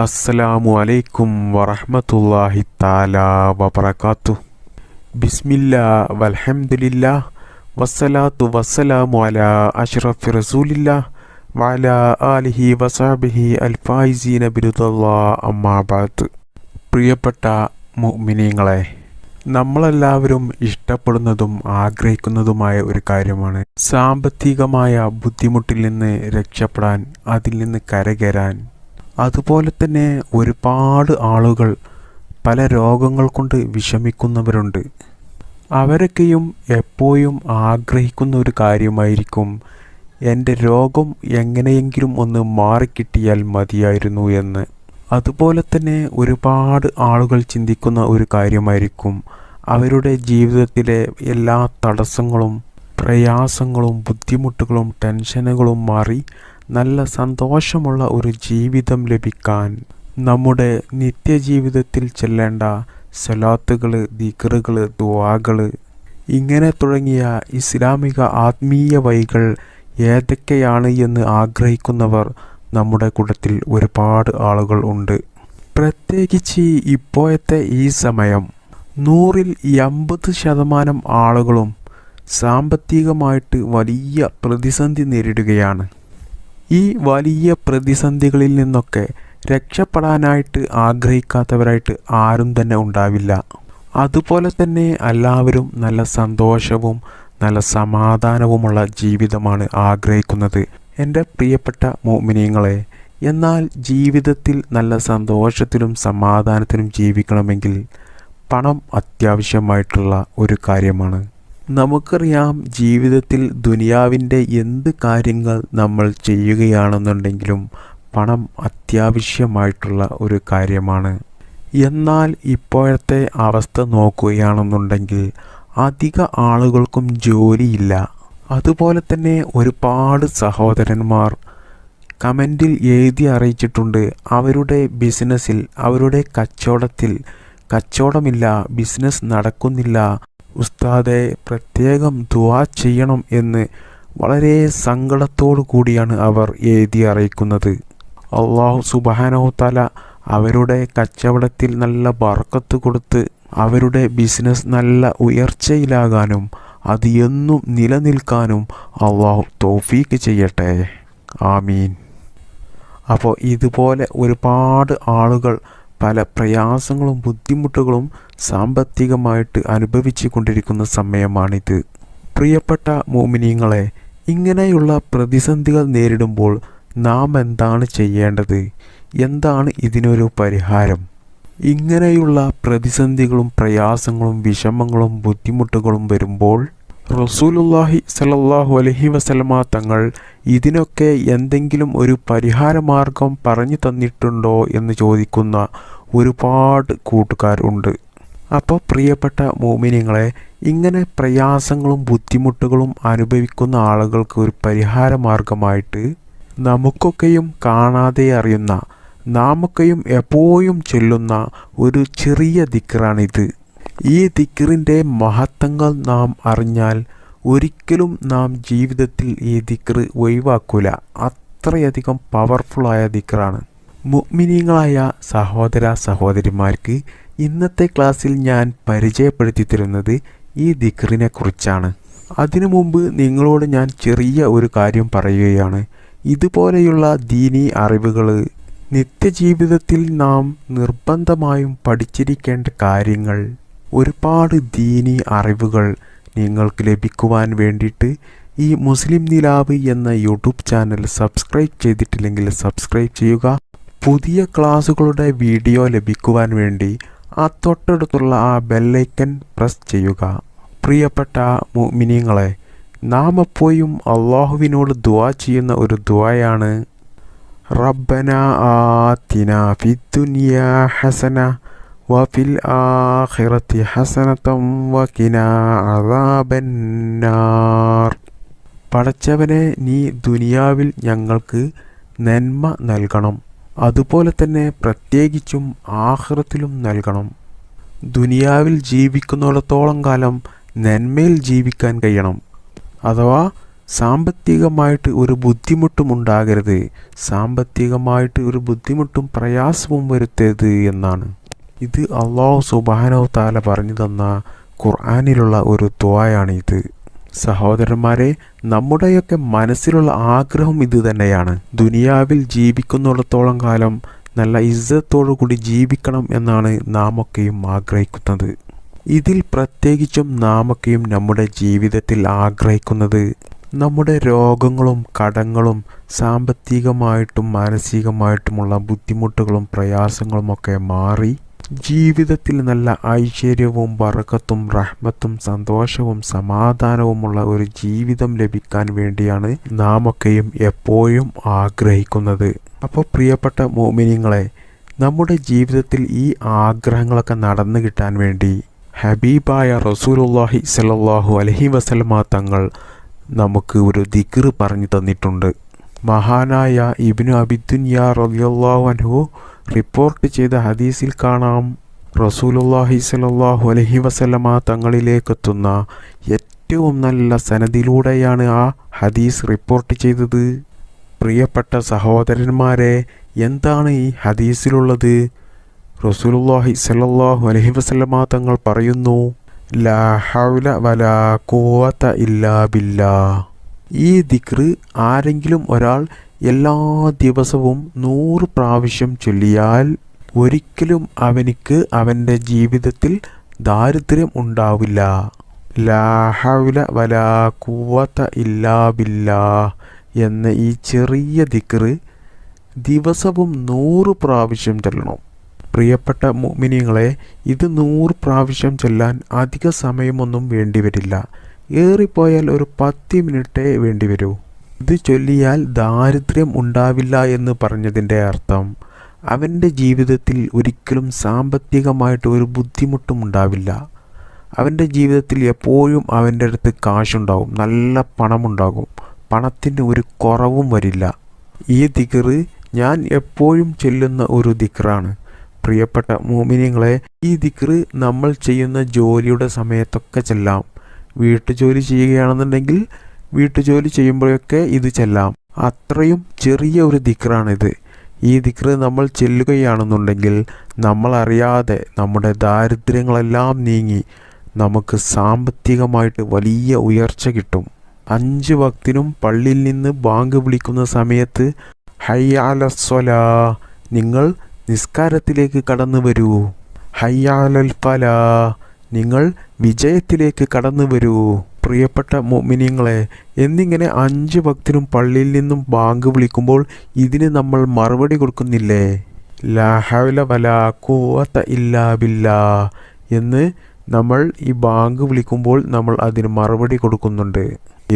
അസ്സലാമു അലൈക്കും വറഹ്മത്തുള്ളാഹി തആല വബറകാതുഹു. ബിസ്മില്ലാ വൽഹംദുലില്ലാ വസ്സലാത്തു വസ്സലാമു അലാ അഷ്റഫി റസൂലില്ലാ വഅലാ ആലിഹി വസഹ്ബിഹി അൽഫായിസീന ബിറുദല്ലാഹ് അമ്മാ ബഅദ്. പ്രിയപ്പെട്ട മുഅ്മിനീങ്ങളെ, നമ്മളെല്ലാവരും ഇഷ്ടപ്പെടുന്നതും ആഗ്രഹിക്കുന്നതുമായ ഒരു കാര്യമാണ് സാമ്പത്തികമായ ബുദ്ധിമുട്ടിൽ നിന്ന് രക്ഷപ്പെടാൻ, അതിൽ നിന്ന് കരകയറാൻ. അതുപോലെ തന്നെ ഒരുപാട് ആളുകൾ പല രോഗങ്ങൾ കൊണ്ട് വിഷമിക്കുന്നവരുണ്ട്. അവരൊക്കെയും എപ്പോഴും ആഗ്രഹിക്കുന്ന ഒരു കാര്യമായിരിക്കും, എൻ്റെ രോഗം എങ്ങനെയെങ്കിലും ഒന്ന് മാറിക്കിട്ടിയാൽ മതിയായിരുന്നു എന്ന്. അതുപോലെ തന്നെ ഒരുപാട് ആളുകൾ ചിന്തിക്കുന്ന ഒരു കാര്യമായിരിക്കും, അവരുടെ ജീവിതത്തിലെ എല്ലാ തടസ്സങ്ങളും പ്രയാസങ്ങളും ബുദ്ധിമുട്ടുകളും ടെൻഷനുകളും മാറി നല്ല സന്തോഷമുള്ള ഒരു ജീവിതം ലഭിക്കാൻ നമ്മുടെ നിത്യജീവിതത്തിൽ ചെല്ലേണ്ട സ്വലാത്തുകൾ, ദിക്റുകൾ, ദുആകൾ, ഇങ്ങനെ തുടങ്ങിയ ഇസ്ലാമിക ആത്മീയ വഴികൾ ഏതൊക്കെയാണ് എന്ന് ആഗ്രഹിക്കുന്നവർ നമ്മുടെ കൂട്ടത്തിൽ ഒരുപാട് ആളുകൾ ഉണ്ട്. പ്രത്യേകിച്ച് ഇപ്പോഴത്തെ ഈ സമയം 100-ൽ 80% ആളുകളും സാമ്പത്തികമായിട്ട് വലിയ പ്രതിസന്ധി നേരിടുകയാണ്. ഈ വലിയ പ്രതിസന്ധികളിൽ നിന്നൊക്കെ രക്ഷപ്പെടാനായിട്ട് ആഗ്രഹിക്കാത്തവരായിട്ട് ആരും തന്നെ ഉണ്ടാവില്ല. അതുപോലെ തന്നെ എല്ലാവരും നല്ല സന്തോഷവും നല്ല സമാധാനവുമുള്ള ജീവിതമാണ് ആഗ്രഹിക്കുന്നത്, എൻ്റെ പ്രിയപ്പെട്ട മുഅ്മിനീങ്ങളെ. എന്നാൽ ജീവിതത്തിൽ നല്ല സന്തോഷത്തിലും സമാധാനത്തിലും ജീവിക്കണമെങ്കിൽ പണം അത്യാവശ്യമായിട്ടുള്ള ഒരു കാര്യമാണ്. നമുക്കറിയാം, ജീവിതത്തിൽ ദുനിയാവിൻ്റെ എന്ത് കാര്യങ്ങൾ നമ്മൾ ചെയ്യുകയാണെന്നുണ്ടെങ്കിലും പണം അത്യാവശ്യമായിട്ടുള്ള ഒരു കാര്യമാണ്. എന്നാൽ ഇപ്പോഴത്തെ അവസ്ഥ നോക്കുകയാണെന്നുണ്ടെങ്കിൽ അധിക ആളുകൾക്കും ജോലിയില്ല. അതുപോലെ തന്നെ ഒരുപാട് സഹോദരന്മാർ കമൻറ്റിൽ എഴുതി അറിയിച്ചിട്ടുണ്ട്, അവരുടെ ബിസിനസ്സിൽ, അവരുടെ കച്ചവടമില്ല, ബിസിനസ് നടക്കുന്നില്ല, ഉസ്താദെ പ്രത്യേകം ദുആ ചെയ്യണം എന്ന് വളരെ സങ്കടത്തോടു കൂടിയാണ് അവർ എഴുതി അറിയിക്കുന്നത്. അല്ലാഹു സുബ്ഹാനഹു തആല അവരുടെ കച്ചവടത്തിൽ നല്ല ബർക്കത്ത് കൊടുത്ത് അവരുടെ ബിസിനസ് നല്ല ഉയർച്ചയിലാകാനും അത് എന്നും നിലനിൽക്കാനും അല്ലാഹു തൗഫീക്ക് ചെയ്യട്ടെ, ആമീൻ. അപ്പോൾ ഇതുപോലെ ഒരുപാട് ആളുകൾ പല പ്രയാസങ്ങളും ബുദ്ധിമുട്ടുകളും സാമ്പത്തികമായിട്ട് അനുഭവിച്ചു കൊണ്ടിരിക്കുന്ന സമയമാണിത്. പ്രിയപ്പെട്ട മുഅ്മിനീങ്ങളെ, ഇങ്ങനെയുള്ള പ്രതിസന്ധികൾ നേരിടുമ്പോൾ നാം എന്താണ് ചെയ്യേണ്ടത്? എന്താണ് ഇതിനൊരു പരിഹാരം? ഇങ്ങനെയുള്ള പ്രതിസന്ധികളും പ്രയാസങ്ങളും വിഷമങ്ങളും ബുദ്ധിമുട്ടുകളും വരുമ്പോൾ റസൂലുള്ളാഹി സ്വല്ലല്ലാഹു അലൈഹി വസല്ലമ തങ്ങൾ ഇതിനൊക്കെ എന്തെങ്കിലും ഒരു പരിഹാരമാർഗം പറഞ്ഞു തന്നിട്ടുണ്ടോ എന്ന് ചോദിക്കുന്ന ഒരുപാട് കൂട്ടുകാരുണ്ട്. അപ്പോൾ പ്രിയപ്പെട്ട മുഅ്മിനീങ്ങളെ, ഇങ്ങനെ പ്രയാസങ്ങളും ബുദ്ധിമുട്ടുകളും അനുഭവിക്കുന്ന ആളുകൾക്ക് ഒരു പരിഹാരമാർഗമായിട്ട് നമുക്കൊക്കെയും കാണാതെ അറിയുന്ന, നാമൊക്കെയും എപ്പോഴും ചൊല്ലുന്ന ഒരു ചെറിയ ദിക്റാണിത്. ഈ ദിക്റിൻ്റെ മഹത്വങ്ങൾ നാം അറിഞ്ഞാൽ ഒരിക്കലും നാം ജീവിതത്തിൽ ഈ ദിക്റ് ഒഴിവാക്കൂല. അത്രയധികം പവർഫുള്ളായ ദിക്റാണ്. മുഅ്മിനീങ്ങളായ സഹോദര സഹോദരിമാർക്ക് ഇന്നത്തെ ക്ലാസ്സിൽ ഞാൻ പരിചയപ്പെടുത്തി തരുന്നത് ഈ ദിക്റിനെ കുറിച്ചാണ്. അതിനു മുമ്പ് നിങ്ങളോട് ഞാൻ ചെറിയ ഒരു കാര്യം പറയുകയാണ്. ഇതുപോലെയുള്ള ദീനീ അറിവുകൾ, നിത്യജീവിതത്തിൽ നാം നിർബന്ധമായും പഠിച്ചിരിക്കേണ്ട കാര്യങ്ങൾ, ഒരുപാട് ദീനീ അറിവുകൾ നിങ്ങൾക്ക് ലഭിക്കുവാൻ വേണ്ടിയിട്ട് ഈ മുസ്ലിം നിലാവ് എന്ന യൂട്യൂബ് ചാനൽ സബ്സ്ക്രൈബ് ചെയ്തിട്ടില്ലെങ്കിൽ സബ്സ്ക്രൈബ് ചെയ്യുക. പുതിയ ക്ലാസ്സുകളുടെ വീഡിയോ ലഭിക്കുവാൻ വേണ്ടി ആ തൊട്ടടുത്തുള്ള ആ ബെല്ലൈക്കൻ പ്രസ് ചെയ്യുക. പ്രിയപ്പെട്ട മുഅ്മിനീങ്ങളെ, നാം എപ്പോഴും അള്ളാഹുവിനോട് ദുആ ചെയ്യുന്ന ഒരു ദുആയാണ് റബ്ബന ആതിന ഫിദ്ദുനിയാ ഹസന വഫിൽ ആഖിറതി ഹസനതം വഖിനാ അദാബന്നാർ. പടച്ചവനെ, നീ ദുനിയാവിൽ ഞങ്ങൾക്ക് നന്മ നൽകണം, അതുപോലെ തന്നെ പ്രത്യേകിച്ചും ആഖിറത്തിലും നൽകണം. ദുനിയാവിൽ ജീവിക്കുന്നിടത്തോളം കാലം നന്മയിൽ ജീവിക്കാൻ കഴിയണം, അഥവാ സാമ്പത്തികമായിട്ട് ഒരു ബുദ്ധിമുട്ടും ഉണ്ടാകരുത്, സാമ്പത്തികമായിട്ട് ഒരു ബുദ്ധിമുട്ടും പ്രയാസവും വരുത്തരുത് എന്നാണ്. ഇത് അല്ലാഹു സുബ്ഹാനഹു തആല പറഞ്ഞു തന്ന ഖുർആനിലുള്ള ഒരു ദുആയാണ് ഇത്. സഹോദരന്മാരെ, നമ്മുടെയൊക്കെ മനസ്സിലുള്ള ആഗ്രഹം ഇത് തന്നെയാണ്. ദുനിയാവിൽ ജീവിക്കുന്നിടത്തോളം കാലം നല്ല ഇസ്സത്തോടു കൂടി ജീവിക്കണം എന്നാണ് നാമൊക്കെയും ആഗ്രഹിക്കുന്നത്. ഇതിൽ പ്രത്യേകിച്ചും നാമൊക്കെയും നമ്മുടെ ജീവിതത്തിൽ ആഗ്രഹിക്കുന്നത് നമ്മുടെ രോഗങ്ങളും കടങ്ങളും സാമ്പത്തികമായിട്ടും മാനസികമായിട്ടുമുള്ള ബുദ്ധിമുട്ടുകളും പ്രയാസങ്ങളുമൊക്കെ മാറി ജീവിതത്തിൽ നല്ല ഐശ്വര്യവും ബറക്കത്തും റഹ്മത്തും സന്തോഷവും സമാധാനവുമുള്ള ഒരു ജീവിതം ലഭിക്കാൻ വേണ്ടിയാണ് നാമൊക്കെയും എപ്പോഴും ആഗ്രഹിക്കുന്നത്. അപ്പോൾ പ്രിയപ്പെട്ട മുഅ്മിനീങ്ങളെ, നമ്മുടെ ജീവിതത്തിൽ ഈ ആഗ്രഹങ്ങളൊക്കെ നടന്നു കിട്ടാൻ വേണ്ടി ഹബീബായ റസൂലുള്ളാഹി സ്വല്ലല്ലാഹു അലൈഹി വസല്ലമ തങ്ങൾ നമുക്ക് ഒരു ദിക്ർ പറഞ്ഞു തന്നിട്ടുണ്ട്. മഹാനായ ഇബ്നു അബിദുനിയ റളിയല്ലാഹു അൻഹു റിപ്പോർട്ട് ചെയ്ത ഹദീസിൽ കാണാം, റസൂലുള്ളാഹി സ്വല്ലല്ലാഹു അലൈഹി വസല്ലമ തങ്ങളിലേക്കെത്തുന്ന ഏറ്റവും നല്ല സനദിലൂടെയാണ് ആ ഹദീസ് റിപ്പോർട്ട് ചെയ്തത്. പ്രിയപ്പെട്ട സഹോദരന്മാരെ, എന്താണ് ഈ ഹദീസിലുള്ളത്? റസൂലുള്ളാഹി സ്വല്ലല്ലാഹു അലൈഹി വസല്ലമ തങ്ങൾ പറയുന്നു, ലാ ഹൗല വലാ ഖുവത ഇല്ലാ ബില്ലാഹ്. ഈ ദിക്ർ ആരെങ്കിലും ഒരാൾ എല്ലാ ദിവസവും 100 പ്രാവശ്യം ചൊല്ലിയാൽ ഒരിക്കലും അവനിക്ക് അവൻ്റെ ജീവിതത്തിൽ ദാരിദ്ര്യം ഉണ്ടാവില്ല. ലാ ഹൗല വലാ ഖുവത ഇല്ലാ ബില്ലാഹ് എന്ന ഈ ചെറിയ ദിക്ർ ദിവസവും 100 പ്രാവശ്യം ചൊല്ലണം. പ്രിയപ്പെട്ട മുഅ്മിനീങ്ങളെ, ഇത് 100 പ്രാവശ്യം ചൊല്ലാൻ അധിക സമയമൊന്നും വേണ്ടിവരില്ല. ഏറിപ്പോയാൽ ഒരു 10 മിനിറ്റേ വേണ്ടിവരൂ. ഇത് ചൊല്ലിയാൽ ദാരിദ്ര്യം ഉണ്ടാവില്ല എന്ന് പറഞ്ഞതിൻ്റെ അർത്ഥം അവൻ്റെ ജീവിതത്തിൽ ഒരിക്കലും സാമ്പത്തികമായിട്ട് ഒരു ബുദ്ധിമുട്ടും ഉണ്ടാവില്ല. അവൻ്റെ ജീവിതത്തിൽ എപ്പോഴും അവൻ്റെ അടുത്ത് കാശുണ്ടാവും, നല്ല പണമുണ്ടാകും, പണത്തിന് ഒരു കുറവും വരില്ല. ഈ ദിക്ർ ഞാൻ എപ്പോഴും ചൊല്ലുന്ന ഒരു ദിക്റാണ്. പ്രിയപ്പെട്ട മുഅ്മിനീങ്ങളെ, ഈ ദിക്ർ നമ്മൾ ചെയ്യുന്ന ജോലിയുടെ സമയത്തൊക്കെ ചെല്ലാം. വീട്ടുജോലി ചെയ്യുകയാണെന്നുണ്ടെങ്കിൽ വീട്ടുജോലി ചെയ്യുമ്പോഴൊക്കെ ഇത് ചെല്ലാം. അത്രയും ചെറിയ ഒരു ദിക്റാണിത്. ഈ ദിക്ർ നമ്മൾ ചെല്ലുകയാണെന്നുണ്ടെങ്കിൽ നമ്മളറിയാതെ നമ്മുടെ ദാരിദ്ര്യങ്ങളെല്ലാം നീങ്ങി നമുക്ക് സാമ്പത്തികമായിട്ട് വലിയ ഉയർച്ച കിട്ടും. 5 വക്തിനും പള്ളിയിൽ നിന്ന് ബാങ്ക് വിളിക്കുന്ന സമയത്ത് ഹയ്യ അലസ്സലാ, നിങ്ങൾ നിസ്കാരത്തിലേക്ക് കടന്നു വരൂ, ഹയ്യ അലൽ ഫലാ, നിങ്ങൾ വിജയത്തിലേക്ക് കടന്നു വരൂ. പ്രിയപ്പെട്ട മുഅ്മിനീങ്ങളെ, എന്നിങ്ങനെ 5 വക്തിനും പള്ളിയിൽ നിന്നും ബാങ്ക് വിളിക്കുമ്പോൾ ഇതിന് നമ്മൾ മറുപടി കൊടുക്കുന്നില്ലേ? ലാ ഹൗല വലാ ഖുവത ഇല്ലാ ബില്ലാഹ് എന്ന് നമ്മൾ ഈ ബാങ്ക് വിളിക്കുമ്പോൾ നമ്മൾ അതിന് മറുപടി കൊടുക്കുന്നുണ്ട്.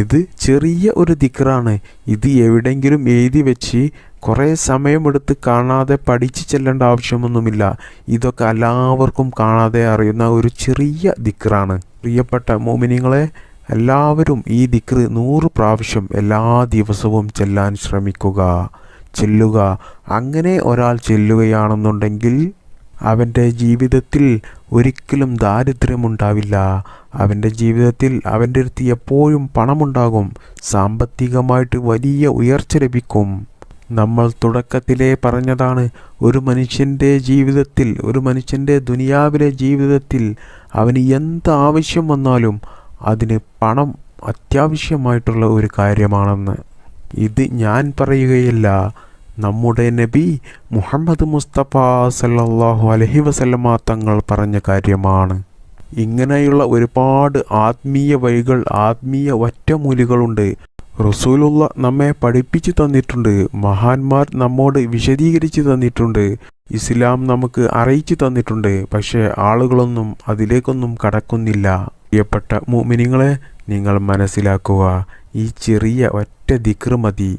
ഇത് ചെറിയ ഒരു ദിക്റാണ്. ഇത് എവിടെയെങ്കിലും എഴുതി വെച്ച് കുറേ സമയമെടുത്ത് കാണാതെ പഠിച്ച് ചെല്ലേണ്ട ആവശ്യമൊന്നുമില്ല. ഇതൊക്കെ എല്ലാവർക്കും കാണാതെ അറിയുന്ന ഒരു ചെറിയ ദിക്റാണ്. പ്രിയപ്പെട്ട മുഅ്മിനീങ്ങളെ, എല്ലാവരും ഈ ദിക്ർ 100 പ്രാവശ്യം എല്ലാ ദിവസവും ചെല്ലാൻ ചെല്ലുക. അങ്ങനെ ഒരാൾ ചെല്ലുകയാണെന്നുണ്ടെങ്കിൽ അവൻ്റെ ജീവിതത്തിൽ ഒരിക്കലും ദാരിദ്ര്യമുണ്ടാവില്ല. അവൻ്റെ ജീവിതത്തിൽ അവൻ്റെ അടുത്ത് എപ്പോഴും പണമുണ്ടാകും, സാമ്പത്തികമായിട്ട് വലിയ ഉയർച്ച ലഭിക്കും. നമ്മൾ തുടക്കത്തിലേ പറഞ്ഞതാണ്, ഒരു മനുഷ്യൻ്റെ ജീവിതത്തിൽ, ഒരു മനുഷ്യൻ്റെ ദുനിയാവിലെ ജീവിതത്തിൽ അവന് എന്താവശ്യം വന്നാലും അതിന് പണം അത്യാവശ്യമായിട്ടുള്ള ഒരു കാര്യമാണെന്ന്. ഇത് ഞാൻ പറയുകയല്ല, നമ്മുടെ നബി മുഹമ്മദ് മുസ്തഫ സല്ലല്ലാഹു അലൈഹി വസല്ലമ തങ്ങൾ പറഞ്ഞ കാര്യമാണ്. ഇങ്ങനെയുള്ള ഒരുപാട് ആത്മീയ വഴികൾ, ആത്മീയ ഒറ്റമൂലികളുണ്ട്. റസൂലുള്ള നമ്മെ പഠിപ്പിച്ചു തന്നിട്ടുണ്ട്, മഹാന്മാർ നമ്മോട് വിശദീകരിച്ചു തന്നിട്ടുണ്ട്, ഇസ്ലാം നമുക്ക് അറിയിച്ചു തന്നിട്ടുണ്ട്. പക്ഷേ ആളുകളൊന്നും അതിലേക്കൊന്നും കടക്കുന്നില്ല. പ്രിയപ്പെട്ട മുഅ്മിനീങ്ങളെ, നിങ്ങൾ മനസ്സിലാക്കുക, ഈ ചെറിയ ഒറ്റ ദിക്ർ മതി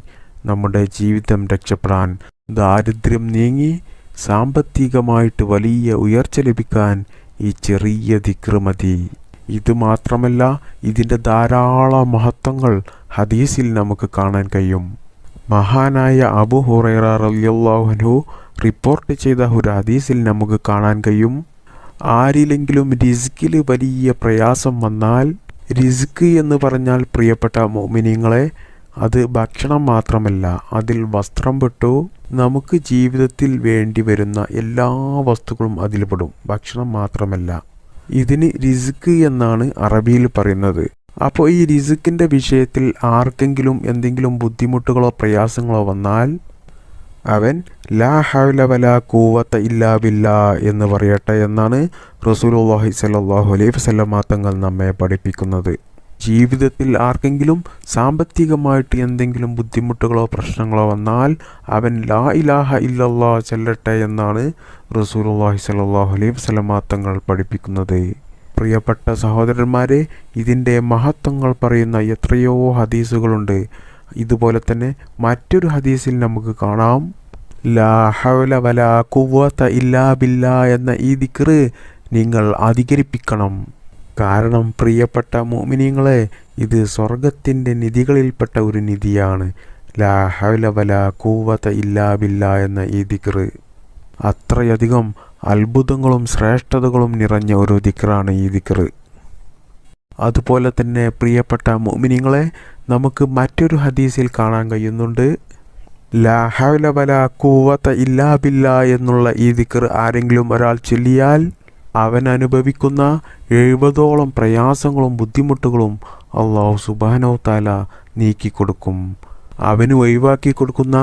നമ്മുടെ ജീവിതം രക്ഷപ്പെടാൻ. ദാരിദ്ര്യം നീങ്ങി സാമ്പത്തികമായിട്ട് വലിയ ഉയർച്ച ലഭിക്കാൻ ഈ ചെറിയ ദിക്ർ മതി. ഇതുമാത്രമല്ല, ഇതിൻ്റെ ധാരാളം മഹത്വങ്ങൾ ഹദീസിൽ നമുക്ക് കാണാൻ കഴിയും. മഹാനായ അബൂ ഹുറൈറ റളിയല്ലാഹു അൻഹു റിപ്പോർട്ട് ചെയ്ത ഒരു ഹദീസിൽ നമുക്ക് കാണാൻ കഴിയും, ആരിലെങ്കിലും റിസ്കിൽ വലിയ പ്രയാസം വന്നാൽ റിസ്ക് എന്ന് പറഞ്ഞാൽ പ്രിയപ്പെട്ട മുഅ്മിനീങ്ങളെ, അത് ഭക്ഷണം മാത്രമല്ല, അതിൽ വസ്ത്രം പെട്ടു. നമുക്ക് ജീവിതത്തിൽ വേണ്ടി വരുന്ന എല്ലാ വസ്തുക്കളും അതിൽ പെടും, ഭക്ഷണം മാത്രമല്ല. ഇതിന് റിസ്ക് എന്നാണ് അറബിയിൽ പറയുന്നത്. അപ്പോൾ ഈ റിസ്ക്കിൻ്റെ വിഷയത്തിൽ ആർക്കെങ്കിലും എന്തെങ്കിലും ബുദ്ധിമുട്ടുകളോ പ്രയാസങ്ങളോ വന്നാൽ അവൻ ലാ ഹൗല വലാ ഖുവത ഇല്ലാ ബില്ലാ എന്ന് പറയട്ടെ എന്നാണ് റസൂലുള്ളാഹി സ്വല്ലല്ലാഹു അലൈഹി വസല്ലം തങ്ങൾ നമ്മെ പഠിപ്പിക്കുന്നത്. ജീവിതത്തിൽ ആർക്കെങ്കിലും സാമ്പത്തികമായിട്ട് എന്തെങ്കിലും ബുദ്ധിമുട്ടുകളോ പ്രശ്നങ്ങളോ വന്നാൽ അവൻ ലാ ഇലാഹ ഇല്ലല്ലാഹ് ചൊല്ലട്ടെ എന്നാണ് റസൂലുള്ളാഹി സ്വല്ലല്ലാഹു അലൈഹി വസല്ലം തങ്ങൾ പഠിപ്പിക്കുന്നത്. പ്രിയപ്പെട്ട സഹോദരന്മാരെ, ഇതിൻ്റെ മഹത്വങ്ങൾ പറയുന്ന എത്രയോ ഹദീസുകളുണ്ട്. ഇതുപോലെ തന്നെ മറ്റൊരു ഹദീസിൽ നമുക്ക് കാണാം, ലാ ഹൗല വലാ ഖുവത ഇല്ലാ ബില്ലാ എന്ന ഈ ദിക്ർ നിങ്ങൾ അധികരിപ്പിക്കണം. കാരണം പ്രിയപ്പെട്ട മുഅ്മിനീങ്ങളെ, ഇത് സ്വർഗത്തിൻ്റെ നിധികളിൽപ്പെട്ട ഒരു നിധിയാണ്. ലാ ഹൗല വലാ ഖുവത ഇല്ലാ ബില്ലാ എന്ന ഈ ദിക്ർ അത്രയധികം അത്ഭുതങ്ങളും ശ്രേഷ്ഠതകളും നിറഞ്ഞ ഒരു ദിക്റാണ് ഈ ദിക്ർ. അതുപോലെ തന്നെ പ്രിയപ്പെട്ട മുഅ്മിനീങ്ങളെ, നമുക്ക് മറ്റൊരു ഹദീസിൽ കാണാൻ കഴിയുന്നുണ്ട്, ലാ ഹൗല വലാ ഖുവത ഇല്ലാ ബില്ലാ എന്നുള്ള ഈ ദിക്ർ ആരെങ്കിലും ഒരാൾ ചൊല്ലിയാൽ അവൻ അനുഭവിക്കുന്ന 70ഓളം പ്രയാസങ്ങളും ബുദ്ധിമുട്ടുകളും അല്ലാഹു സുബ്ഹാനഹു തആല നീക്കിക്കൊടുക്കും. അവന് ഒഴിവാക്കി കൊടുക്കുന്ന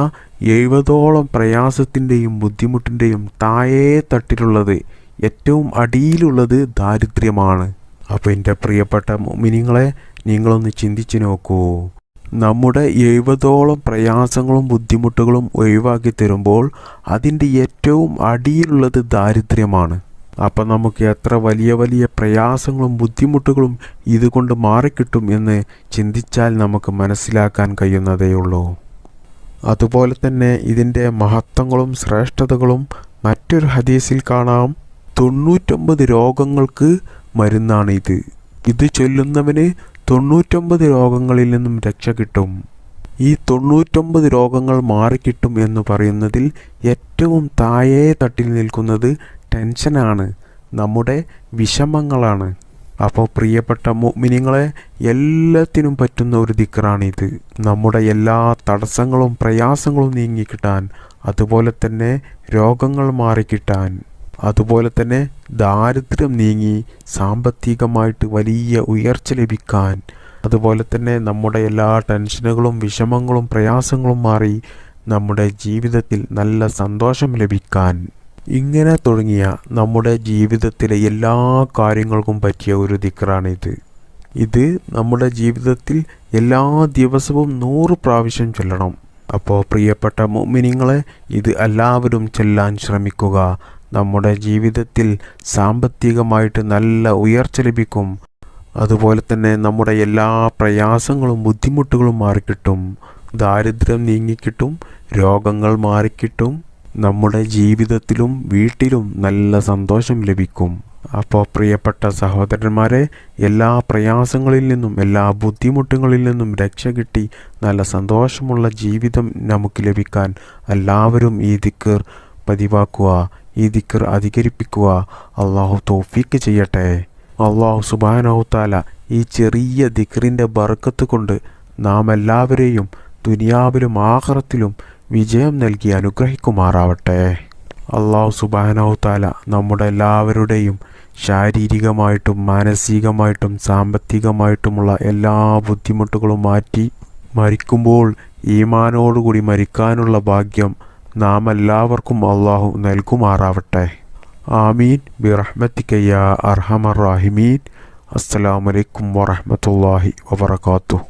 70ഓളം പ്രയാസത്തിൻ്റെയും ബുദ്ധിമുട്ടിൻ്റെയും താഴേ തട്ടിലുള്ളത്, ഏറ്റവും അടിയിലുള്ളത് ദാരിദ്ര്യമാണ്. അപ്പോൾ എൻ്റെ പ്രിയപ്പെട്ട മുഅ്മിനീങ്ങളെ, നിങ്ങളൊന്ന് ചിന്തിച്ചു നോക്കൂ. നമ്മുടെ 70ഓളം പ്രയാസങ്ങളും ബുദ്ധിമുട്ടുകളും ഒഴിവാക്കി തരുമ്പോൾ അതിൻ്റെ ഏറ്റവും അടിയിലുള്ളത് ദാരിദ്ര്യമാണ്. അപ്പം നമുക്ക് എത്ര വലിയ വലിയ പ്രയാസങ്ങളും ബുദ്ധിമുട്ടുകളും ഇതുകൊണ്ട് മാറിക്കിട്ടും എന്ന് ചിന്തിച്ചാൽ നമുക്ക് മനസ്സിലാക്കാൻ കഴിയുന്നതേയുള്ളൂ. അതുപോലെ തന്നെ ഇതിൻ്റെ മഹത്വങ്ങളും ശ്രേഷ്ഠതകളും മറ്റൊരു ഹദീസിൽ കാണാം. 99 രോഗങ്ങൾക്ക് മരുന്നാണ് ഇത്. ഇത് ചൊല്ലുന്നവന് 99 രോഗങ്ങളിൽ നിന്നും രക്ഷ കിട്ടും. ഈ 99 രോഗങ്ങൾ മാറിക്കിട്ടും എന്ന് പറയുന്നതിൽ ഏറ്റവും താഴേ തട്ടിൽ നിൽക്കുന്നത് ടെൻഷനാണ്, നമ്മുടെ വിഷമങ്ങളാണ്. അപ്പോൾ പ്രിയപ്പെട്ട മുഅ്മിനീങ്ങളെ, എല്ലാത്തിനും പറ്റുന്ന ഒരു ദിക്റാണിത്. നമ്മുടെ എല്ലാ തടസ്സങ്ങളും പ്രയാസങ്ങളും നീങ്ങിക്കിട്ടാൻ, അതുപോലെ തന്നെ രോഗങ്ങൾ മാറിക്കിട്ടാൻ, അതുപോലെ തന്നെ ദാരിദ്ര്യം നീങ്ങി സാമ്പത്തികമായിട്ട് വലിയ ഉയർച്ച ലഭിക്കാൻ, അതുപോലെ തന്നെ നമ്മുടെ എല്ലാ ടെൻഷനുകളും വിഷമങ്ങളും പ്രയാസങ്ങളും മാറി നമ്മുടെ ജീവിതത്തിൽ നല്ല സന്തോഷം ലഭിക്കാൻ, ഇങ്ങനെ തുടങ്ങിയ നമ്മുടെ ജീവിതത്തിലെ എല്ലാ കാര്യങ്ങൾക്കും പറ്റിയ ഒരു ദിക്റാണിത്. ഇത് നമ്മുടെ ജീവിതത്തിൽ എല്ലാ ദിവസവും 100 പ്രാവശ്യം ചൊല്ലണം. അപ്പോൾ പ്രിയപ്പെട്ട മുഅ്മിനീങ്ങളെ, ഇത് എല്ലാവരും ചൊല്ലാൻ ശ്രമിക്കുക. നമ്മുടെ ജീവിതത്തിൽ സാമ്പത്തികമായിട്ട് നല്ല ഉയർച്ച ലഭിക്കും. അതുപോലെ തന്നെ നമ്മുടെ എല്ലാ പ്രയാസങ്ങളും ബുദ്ധിമുട്ടുകളും മാറിക്കിട്ടും, ദാരിദ്ര്യം നീങ്ങിക്കിട്ടും, രോഗങ്ങൾ മാറിക്കിട്ടും, നമ്മുടെ ജീവിതത്തിലും വീട്ടിലും നല്ല സന്തോഷം ലഭിക്കും. അപ്പോൾ പ്രിയപ്പെട്ട സഹോദരന്മാരെ, എല്ലാ പ്രയാസങ്ങളിൽ നിന്നും എല്ലാ ബുദ്ധിമുട്ടുകളിൽ നിന്നും രക്ഷ കിട്ടി നല്ല സന്തോഷമുള്ള ജീവിതം നമുക്ക് ലഭിക്കാൻ എല്ലാവരും ഈ ദിക്ർ പതിവാക്കുക, ഈ ദിക്ർ അധികരിപ്പിക്കുക. അള്ളാഹു തൗഫീക്ക് ചെയ്യട്ടെ. അള്ളാഹു സുബ്ഹാനഹു തആല ഈ ചെറിയ ദിക്റിൻ്റെ ബർക്കത്ത് കൊണ്ട് നാം എല്ലാവരെയും ദുനിയാവിലും ആഖിറത്തിലും വിജയം നൽകി അനുഗ്രഹിക്കുമാറാവട്ടെ. അള്ളാഹു സുബ്ഹാനഹു തആല നമ്മുടെ എല്ലാവരുടെയും ശാരീരികമായിട്ടും മാനസികമായിട്ടും സാമ്പത്തികമായിട്ടുമുള്ള എല്ലാ ബുദ്ധിമുട്ടുകളും മാറ്റി മരിക്കുമ്പോൾ ഈമാനോടുകൂടി മരിക്കാനുള്ള ഭാഗ്യം നാം എല്ലാവർക്കും അള്ളാഹു നൽകുമാറാവട്ടെ. ആമീൻ ബിറഹ്മതിക യാ അർഹമർ റാഹിമീൻ. അസ്സലാമു അലൈക്കും വറഹ്മത്തുള്ളാഹി വബറകാതുഹു.